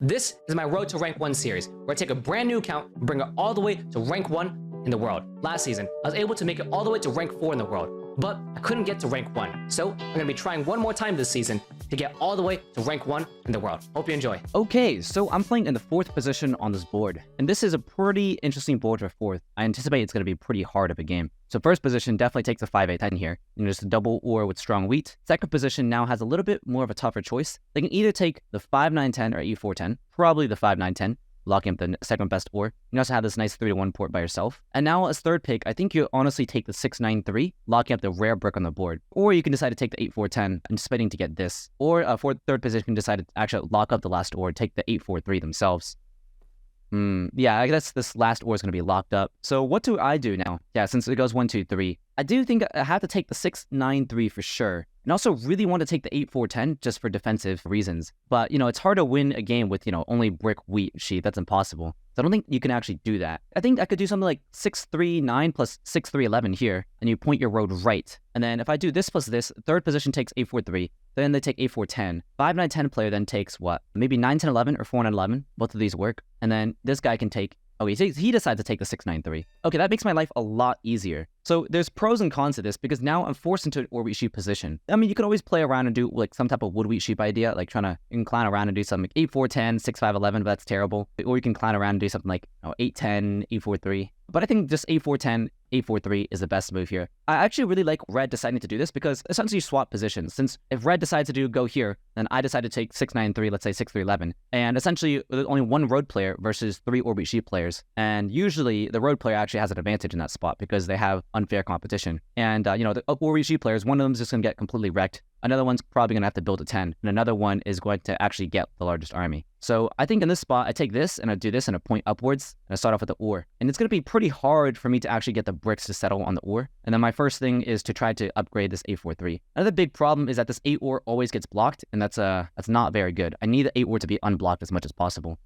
This is my Road to Rank 1 series, where I take a brand new account and bring it all the way to Rank 1 in the world. Last season, I was able to make it all the way to Rank 4 in the world, but I couldn't get to Rank 1. So I'm going to be trying one more time this season to get all the way to Rank 1 in the world. Hope you enjoy. Okay, so I'm playing in the 4th position on this board, and this is a pretty interesting board for 4th. I anticipate it's going to be pretty hard of a game. So first position definitely takes a 5-8-10 here, and just a double ore with strong wheat. Second position now has a little bit more of a tougher choice. They can either take the 5-9-10 or E4-10, probably the 5-9-10, locking up the second best ore. You also have this nice 3-1 port by yourself. And now as third pick, I think you honestly take the 6-9-3, locking up the rare brick on the board. Or you can decide to take the 8-4-10, anticipating to get this. Or for third position, decide to actually lock up the last ore, take the 8-4-3 themselves. Yeah, I guess this last ore is going to be locked up. So what do I do now? Yeah, since it goes 1, 2, 3. I do think I have to take the 6-9-3 for sure. And also really want to take the 8-4-10 just for defensive reasons. But, it's hard to win a game with, only brick wheat sheet. That's impossible. So I don't think you can actually do that. I think I could do something like 6-3-9 plus 6-3-11 here. And you point your road right. And then if I do this plus this, third position takes 8-4-3. Then they take 8-4-10. 5-9-10 player then takes what? Maybe 9-10-11 or 4-9-11. Both of these work. And then this guy can take... Oh, he decides to take the 6-9-3. Okay, that makes my life a lot easier. So there's pros and cons to this because now I'm forced into an ore wheat sheep position. I mean, you could always play around and do like some type of wood wheat sheep idea, like trying to incline around and do something like 8-4-10, 6-5-11, but that's terrible. Or you can climb around and do something like 8-10, 8-4-3. But I think just 8-4-10, 8-4-3 is the best move here. I actually really like red deciding to do this because essentially you swap positions. Since if red decides to go here, then I decide to take 6-9-3, let's say 6-3-11. And essentially there's only one road player versus 3 ore wheat sheep players. And usually the road player actually has an advantage in that spot because they have unfair competition. And, the ore wheat sheep players, one of them is just going to get completely wrecked. Another one's probably going to have to build a 10. And another one is going to actually get the largest army. So I think in this spot, I take this and I do this and I point upwards and I start off with the ore. And it's going to be pretty hard for me to actually get the bricks to settle on the ore. And then my first thing is to try to upgrade this 8-4-3. Another big problem is that this 8 ore always gets blocked, and that's not very good. I need the 8 ore to be unblocked as much as possible.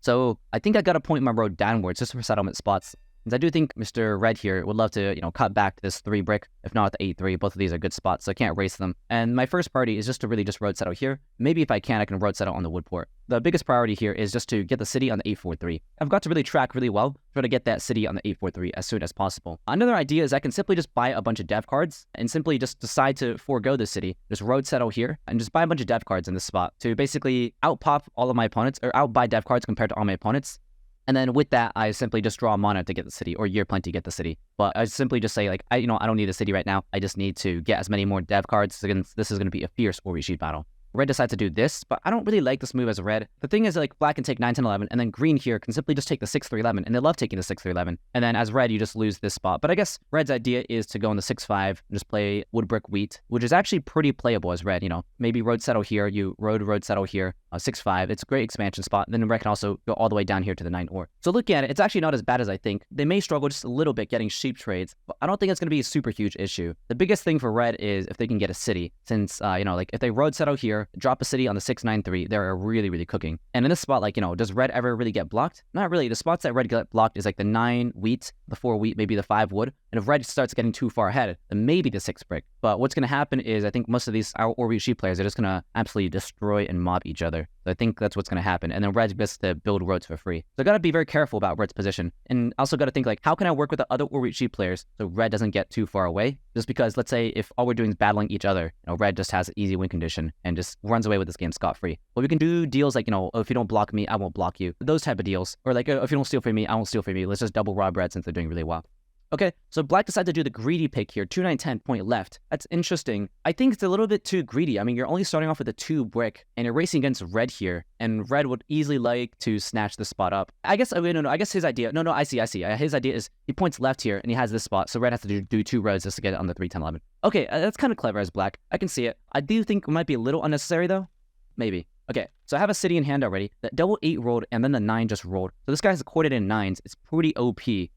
So I think I got to point my road downwards just for settlement spots. I do think Mr. Red here would love to, cut back to this 3 brick, if not the 8-3. Both of these are good spots, so I can't race them. And my first priority is just to really just road settle here. Maybe if I can road settle on the wood port. The biggest priority here is just to get the city on the 8-4-3. I've got to really track really well, try to get that city on the 8-4-3 as soon as possible. Another idea is I can simply just buy a bunch of dev cards and simply just decide to forego the city, just road settle here, and just buy a bunch of dev cards in this spot to basically out-pop all of my opponents, or out-buy dev cards compared to all my opponents. And then with that, I simply just draw a mana to get the city, or year plenty to get the city. But I simply just say, I don't need the city right now. I just need to get as many more dev cards. This is going to be a fierce ore wheat sheep battle. Red decides to do this, but I don't really like this move as red. The thing is, black can take 9-10-11, and then green here can simply just take the 6-3-11, and they love taking the 6-3-11. And then as red, you just lose this spot. But I guess red's idea is to go in the 6-5 and just play wood brick wheat, which is actually pretty playable as red. Maybe road settle here, you road settle here, 6-5. It's a great expansion spot. And then red can also go all the way down here to the 9 ore. So looking at it, it's actually not as bad as I think. They may struggle just a little bit getting sheep trades, but I don't think it's going to be a super huge issue. The biggest thing for red is if they can get a city, since, if they road settle here, drop a city on the 6-9-3, they're really, really cooking. And in this spot, does red ever really get blocked? Not really. The spots that red get blocked is the 9 wheat, the 4 wheat, maybe the 5 wood. And if red starts getting too far ahead, then maybe the 6 brick. But what's going to happen is I think most of these ore wheat sheep players are just going to absolutely destroy and mob each other. So I think that's what's going to happen. And then red gets to build roads for free. So I got to be very careful about red's position. And also got to think how can I work with the other ore wheat sheep players so red doesn't get too far away? Just because let's say if all we're doing is battling each other, red just has an easy win condition and just runs away with this game scot-free. But we can do deals if you don't block me, I won't block you. Those type of deals. Or if you don't steal from me, I won't steal from you. Let's just double rob red since they're doing really well. Okay, so black decided to do the greedy pick here, 2-9-10, point left. That's interesting. I think it's a little bit too greedy. I mean, you're only starting off with a 2 brick, and you're racing against red here, and red would easily like to snatch this spot up. I guess his idea, I see. His idea is he points left here, and he has this spot, so red has to do 2 roads just to get it on the 3-10-11. Okay, that's kind of clever as black. I can see it. I do think it might be a little unnecessary, though. Maybe. Okay, so I have a city in hand already. That double 8 rolled, and then the 9 just rolled. So this guy has corded in 9s. It's pretty OP.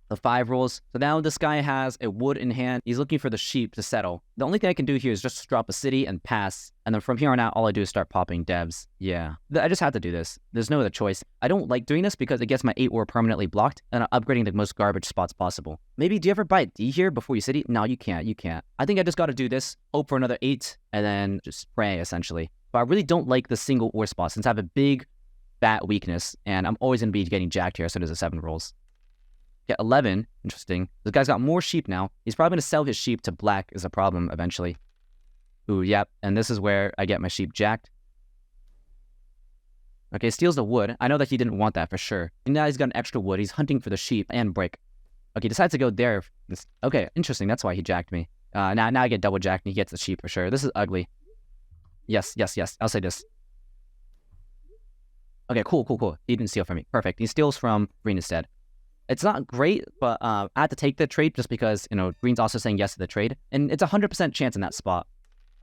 The 5 rolls. So now this guy has a wood in hand. He's looking for the sheep to settle. The only thing I can do here is just drop a city and pass. And then from here on out, all I do is start popping devs. Yeah, I just have to do this. There's no other choice. I don't like doing this because it gets my 8 ore permanently blocked and I'm upgrading the most garbage spots possible. Maybe, do you ever buy a D here before you city? No, you can't. I think I just got to do this, hope for another 8, and then just pray, essentially. But I really don't like the single ore spot since I have a big bat weakness, and I'm always going to be getting jacked here as soon as the 7 rolls. Get 11. Interesting. This guy's got more sheep now. He's probably going to sell his sheep to black is a problem eventually. Ooh, yep. And this is where I get my sheep jacked. Okay, steals the wood. I know that he didn't want that for sure. And now he's got an extra wood. He's hunting for the sheep and brick. Okay, decides to go there. Okay, interesting. That's why he jacked me. Now I get double jacked and he gets the sheep for sure. This is ugly. Yes. I'll say this. Okay, cool. He didn't steal from me. Perfect. He steals from green instead. It's not great, but I had to take the trade just because, green's also saying yes to the trade. And it's a 100% chance in that spot.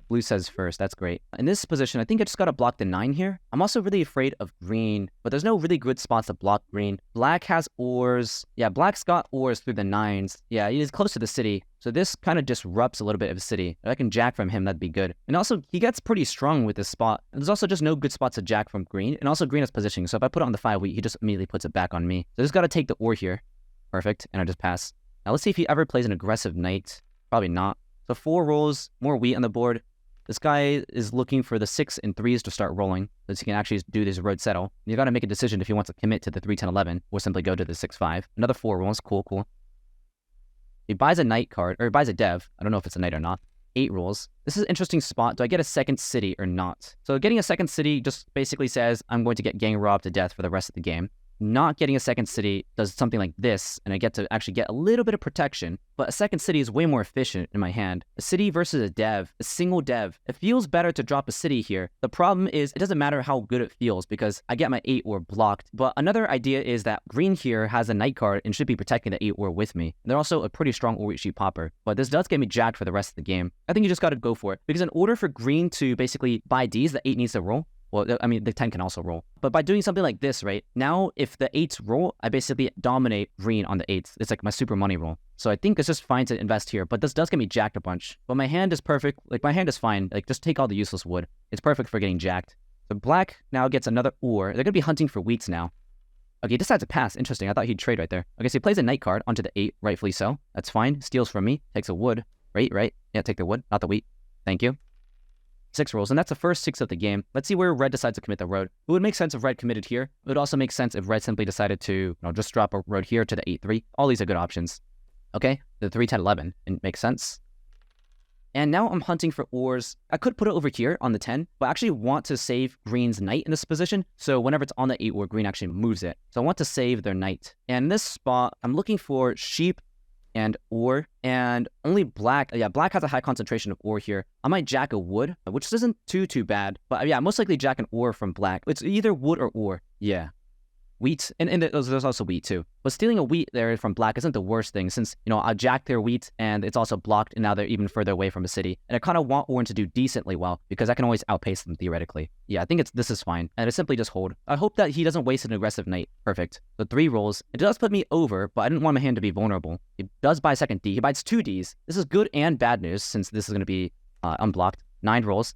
Blue says first. That's great. In this position, I think I just got to block the 9 here. I'm also really afraid of green, but there's no really good spots to block green. Black has ores. Yeah, black's got ores through the 9s. Yeah, he's close to the city. So this kind of disrupts a little bit of the city. If I can jack from him, that'd be good. And also, he gets pretty strong with this spot. And there's also just no good spots to jack from green. And also, green has positioning. So if I put it on the 5 wheat, he just immediately puts it back on me. So I just got to take the ore here. Perfect. And I just pass. Now let's see if he ever plays an aggressive knight. Probably not. So 4 rolls, more wheat on the board. This guy is looking for the 6 and 3s to start rolling, so he can actually do this road settle. You got to make a decision if he wants to commit to the 3, 10, 11, or simply go to the 6, 5. Another 4 rolls, cool. He buys a knight card, or he buys a dev. I don't know if it's a knight or not. 8 rolls. This is an interesting spot. Do I get a second city or not? So getting a second city just basically says I'm going to get gang robbed to death for the rest of the game. Not getting a second city does something like this, and I get to actually get a little bit of protection, but a second city is way more efficient in my hand. A city versus a dev, a single dev. It feels better to drop a city here. The problem is it doesn't matter how good it feels because I get my 8 ore blocked. But another idea is that green here has a knight card and should be protecting the 8 ore with me. And they're also a pretty strong ore sheep popper, but this does get me jacked for the rest of the game. I think you just got to go for it because in order for green to basically buy Ds, the 8 needs to roll. Well, I mean, the 10 can also roll. But by doing something like this, right, now if the 8s roll, I basically dominate green on the 8s. It's like my super money roll. So I think it's just fine to invest here. But this does get me jacked a bunch. But my hand is perfect. Like, my hand is fine. Like, just take all the useless wood. It's perfect for getting jacked. So black now gets another ore. They're going to be hunting for wheats now. Okay, he decides to pass. Interesting. I thought he'd trade right there. Okay, so he plays a knight card onto the 8, rightfully so. That's fine. Steals from me. Takes a wood. Right? Yeah, take the wood, not the wheat. Thank you. 6 rolls, and that's the first 6 of the game. Let's see where red decides to commit the road. It would make sense if red committed here. It would also make sense if red simply decided to just drop a road here to the 8-3. All these are good options. Okay, the 3, 10, 11. It makes sense. And now I'm hunting for ores. I could put it over here on the 10, but I actually want to save green's knight in this position. So whenever it's on the 8 ore, green actually moves it. So I want to save their knight. And in this spot, I'm looking for sheep and ore, and only black. Yeah, black has a high concentration of ore here. I might jack a wood, which isn't too bad. But yeah, most likely jack an ore from black. It's either wood or ore. Yeah. Wheat, and there's also wheat too. But stealing a wheat there from black isn't the worst thing since, I jack their wheat and it's also blocked and now they're even further away from the city. And I kind of want orange to do decently well because I can always outpace them theoretically. Yeah, I think this is fine. And I simply just hold. I hope that he doesn't waste an aggressive knight. Perfect. The 3 rolls. It does put me over, but I didn't want my hand to be vulnerable. He does buy a second D. He buys 2 Ds. This is good and bad news since this is going to be unblocked. 9 rolls.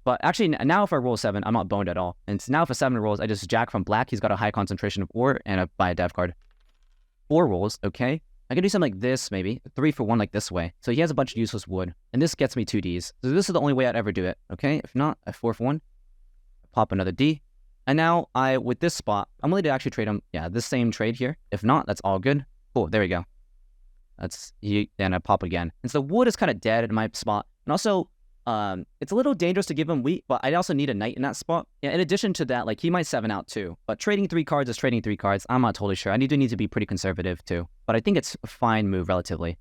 But actually, now if I roll 7, I'm not boned at all. And now if a 7 rolls, I just jack from black. He's got a high concentration of ore, and I buy a dev card. 4 rolls, okay. I can do something like this, maybe. 3 for 1 like this way. So he has a bunch of useless wood. And this gets me 2 Ds. So this is the only way I'd ever do it, okay? If not, I 4 for 1. Pop another D. And now, with this spot, I'm willing to actually trade him, this same trade here. If not, that's all good. Cool, there we go. And I pop again. And so wood is kind of dead in my spot. And also, it's a little dangerous to give him wheat, but I also need a knight in that spot. Yeah, in addition to that, he might 7 out too. But trading 3 cards is trading 3 cards. I'm not totally sure. I need to be pretty conservative too. But I think it's a fine move relatively.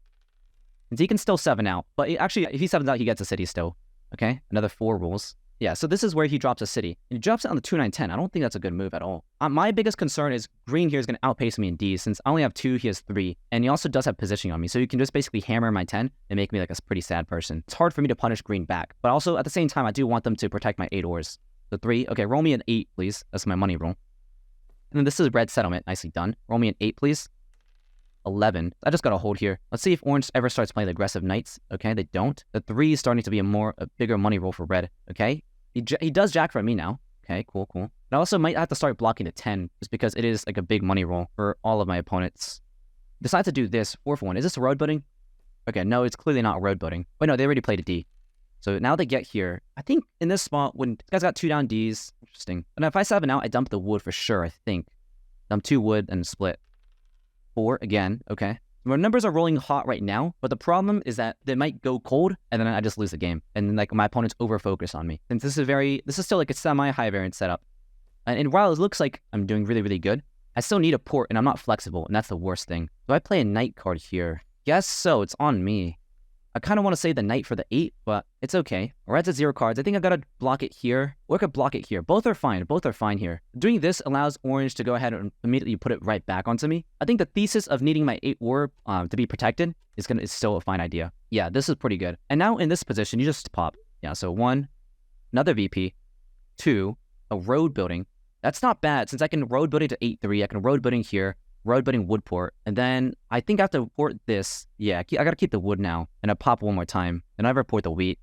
And he can still 7 out. But actually, if he 7s out, he gets a city still. Okay, another 4 rolls. Yeah, so this is where he drops a city. And he drops it on the 2, 9, 10. I don't think that's a good move at all. My biggest concern is green here is going to outpace me in D. Since I only have 2, he has 3. And he also does have positioning on me. So you can just basically hammer my 10 and make me like a pretty sad person. It's hard for me to punish green back. But also, at the same time, I do want them to protect my 8 ores. The 3. Okay, roll me an 8, please. That's my money roll. And then this is red settlement. Nicely done. Roll me an 8, please. 11. I just got to hold here. Let's see if orange ever starts playing the aggressive knights. Okay, they don't. The 3 is starting to be a bigger money roll for red. Okay. He does jack from me now. Okay, cool. I also might have to start blocking the 10 just because it is like a big money roll for all of my opponents. Decides to do this 4 for 1. Is this road butting? Okay, no, it's clearly not road butting. Wait, no, they already played a D. So now they get here. I think in this spot, when this guy's got 2 down Ds, interesting. And if I 7 out, I dump the wood for sure, I think. Dump 2 wood and split. 4 again, okay. My numbers are rolling hot right now, but the problem is that they might go cold, and then I just lose the game. And then, like, my opponent's over-focused on me. Since this is still like a semi-high variance setup. And while it looks like I'm doing really, really good, I still need a port, and I'm not flexible, and that's the worst thing. Do I play a knight card here? Guess so, it's on me. I kind of want to say the knight for the 8, but it's okay. Red's at 0 cards. I think I gotta block it here, or I could block it here. Both are fine here. Doing this allows orange to go ahead and immediately put it right back onto me. I think the thesis of needing my 8 orb to be protected is still a fine idea. Yeah, this is pretty good. And now in this position, you just pop. Yeah, so 1, another VP, 2, a road building. That's not bad, since I can road building to 8-3, I can road building here, road building wood port, and then I think I have to port this. Yeah, I gotta keep the wood now, and I pop one more time, and I report the wheat.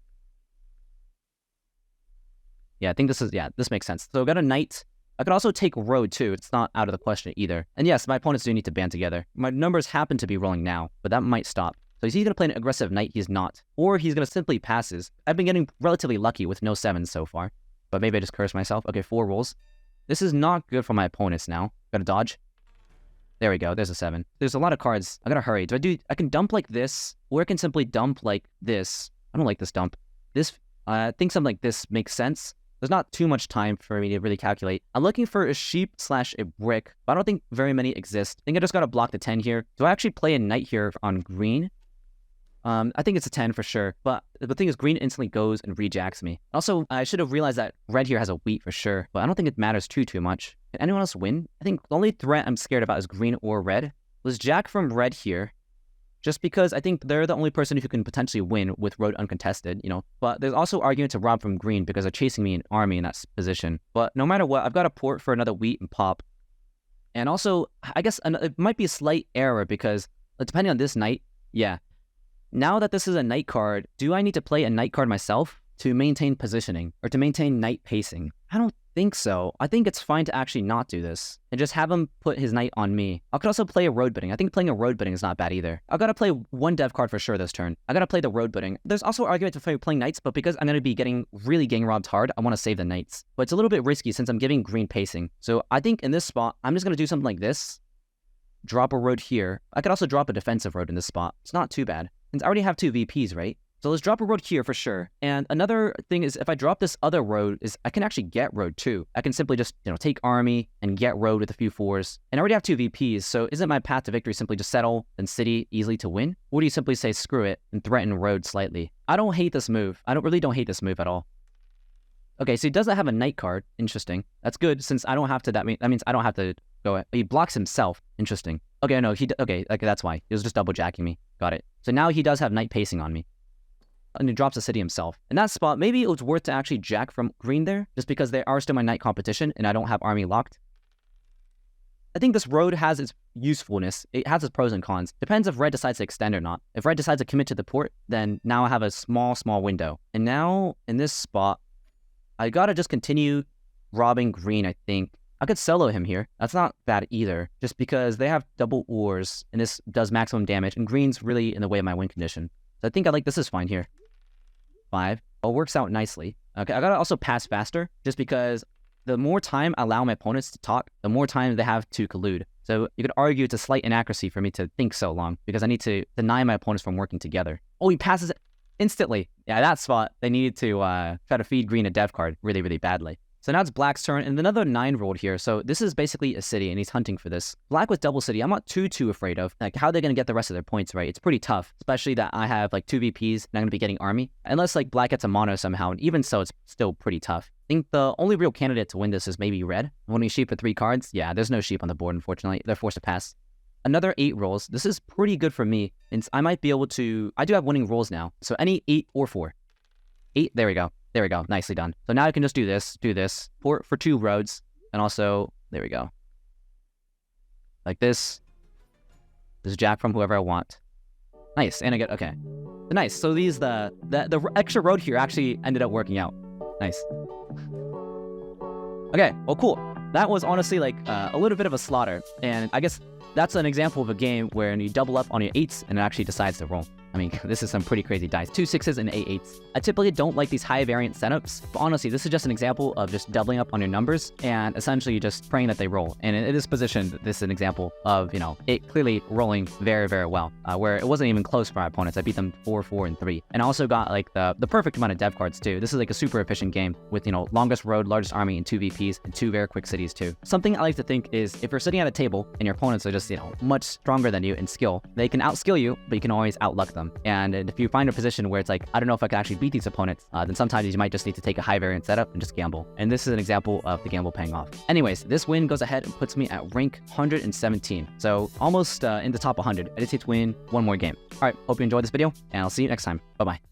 Yeah, I think this makes sense. So I got a knight. I could also take road too, it's not out of the question either. And yes, my opponents do need to band together. My numbers happen to be rolling now, but that might stop. So is he gonna play an aggressive knight? He's not. Or he's gonna simply passes. I've been getting relatively lucky with no 7s so far, but maybe I just curse myself. Okay, 4 rolls. This is not good for my opponents now. Gotta dodge. There we go. There's a 7. There's a lot of cards. I gotta hurry. I can dump like this, or I can simply dump like this. I don't like this dump. I think something like this makes sense. There's not too much time for me to really calculate. I'm looking for a sheep / a brick, but I don't think very many exist. I think I just gotta block the 10 here. Do I actually play a knight here on green? I think it's a 10 for sure, but the thing is green instantly goes and rejacks me. Also, I should have realized that red here has a wheat for sure, but I don't think it matters too much. Can anyone else win? I think the only threat I'm scared about is green or red. Let's jack from red here, just because I think they're the only person who can potentially win with road uncontested, you know. But there's also argument to rob from green because they're chasing me an army in that position. But no matter what, I've got a port for another wheat and pop. And also, I guess it might be a slight error because depending on this knight, yeah. Now that this is a knight card, do I need to play a knight card myself to maintain positioning or to maintain knight pacing? I don't think so. I think it's fine to actually not do this and just have him put his knight on me. I could also play a road bidding. I think playing a road bidding is not bad either. I gotta play one dev card for sure this turn. I gotta play the road bidding. There's also argument to playing knights, but because I'm gonna be really getting robbed hard, I want to save the knights. But it's a little bit risky since I'm giving green pacing. So I think in this spot, I'm just gonna do something like this. Drop a road here. I could also drop a defensive road in this spot. It's not too bad. Since I already have 2 VPs, right? So let's drop a road here for sure. And another thing is if I drop this other road is I can actually get road too. I can simply just, take army and get road with a few 4s. And I already have 2 VPs, so isn't my path to victory simply just settle and city easily to win? Or do you simply say screw it and threaten road slightly? I don't hate this move. I don't hate this move at all. Okay, so he doesn't have a knight card. Interesting. That's good since I don't have to, that means I don't have to go. He blocks himself. Interesting. Okay, no, okay, that's why. He was just double jacking me. Got it. So now he does have knight pacing on me. And he drops a city himself. In that spot, maybe it was worth to actually jack from green there, just because they are still my knight competition and I don't have army locked. I think this road has its usefulness. It has its pros and cons. Depends if red decides to extend or not. If red decides to commit to the port, then now I have a small window. And now, in this spot, I gotta just continue robbing green, I think. I could solo him here. That's not bad either, just because they have double ores, and this does maximum damage, and green's really in the way of my win condition. So I think this is fine here. 5. It works out nicely. Okay, I gotta also pass faster, just because the more time I allow my opponents to talk, the more time they have to collude. So you could argue it's a slight inaccuracy for me to think so long, because I need to deny my opponents from working together. Oh, he passes it instantly. Yeah, that spot, they needed to try to feed green a dev card really, really badly. So now it's black's turn, and another 9 rolled here. So this is basically a city, and he's hunting for this. Black with double city, I'm not too afraid of. Like, how are they going to get the rest of their points, right? It's pretty tough, especially that I have, 2 VPs, and I'm going to be getting army. Unless, black gets a mono somehow, and even so, it's still pretty tough. I think the only real candidate to win this is maybe red. Winning sheep for 3 cards? Yeah, there's no sheep on the board, unfortunately. They're forced to pass. Another 8 rolls. This is pretty good for me, and I might be able to... I do have winning rolls now, so any 8 or 4. 8, there we go. There we go. Nicely done. So now I can just do this, port for 2 roads, and also, there we go. Like this. This jack from whoever I want. Nice, and I get, okay. Nice, so the extra road here actually ended up working out. Nice. Okay, well, cool. That was honestly a little bit of a slaughter, and I guess that's an example of a game where you double up on your 8s and it actually decides to roll. I mean, this is some pretty crazy dice. 2 6s and 8 8s. I typically don't like these high variant setups, but honestly, this is just an example of just doubling up on your numbers and essentially just praying that they roll. And in this position, this is an example of, it clearly rolling very, very well, where it wasn't even close for my opponents. I beat them 4, 4, and 3. And I also got like the perfect amount of dev cards too. This is like a super efficient game with, longest road, largest army, and 2 VPs, and 2 very quick cities too. Something I like to think is if you're sitting at a table and your opponents are just, much stronger than you in skill, they can outskill you, but you can always outluck them. And if you find a position where it's like, I don't know if I can actually beat these opponents, then sometimes you might just need to take a high variant setup and just gamble. And this is an example of the gamble paying off. Anyways, this win goes ahead and puts me at rank 117. So almost in the top 100. I just need to win one more game. All right, hope you enjoyed this video, and I'll see you next time. Bye-bye.